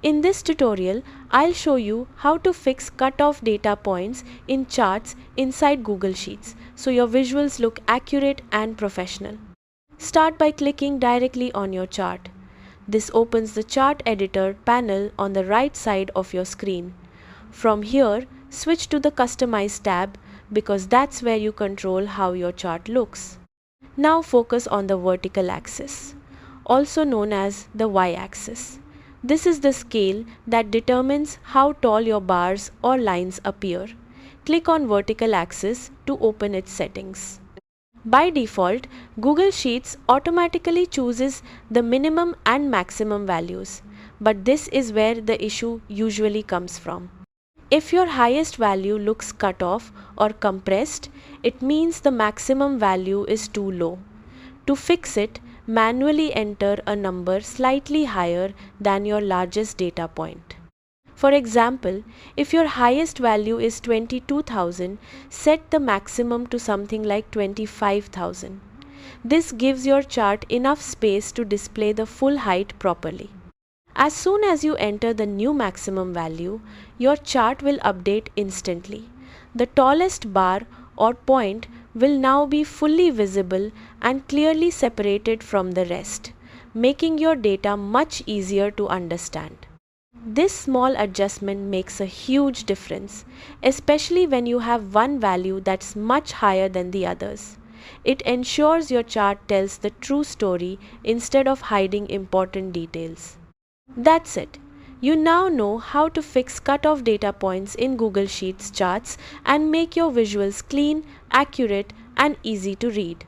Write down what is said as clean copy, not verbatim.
In this tutorial, I'll show you how to fix cut-off data points in charts inside Google Sheets so your visuals look accurate and professional. Start by clicking directly on your chart. This opens the Chart Editor panel on the right side of your screen. From here, switch to the Customize tab because that's where you control how your chart looks. Now focus on the vertical axis, also known as the y-axis. This is the scale that determines how tall your bars or lines appear. Click on vertical axis to open its settings. By default, Google Sheets automatically chooses the minimum and maximum values, but this is where the issue usually comes from. If your highest value looks cut off or compressed, it means the maximum value is too low. To fix it, manually enter a number slightly higher than your largest data point. For example, if your highest value is 22,000, set the maximum to something like 25,000. This gives your chart enough space to display the full height properly. As soon as you enter the new maximum value, your chart will update instantly. The tallest bar or point will now be fully visible and clearly separated from the rest, making your data much easier to understand. This small adjustment makes a huge difference, especially when you have one value that's much higher than the others. It ensures your chart tells the true story instead of hiding important details. That's it. You now know how to fix cut-off data points in Google Sheets charts and make your visuals clean, accurate, and easy to read.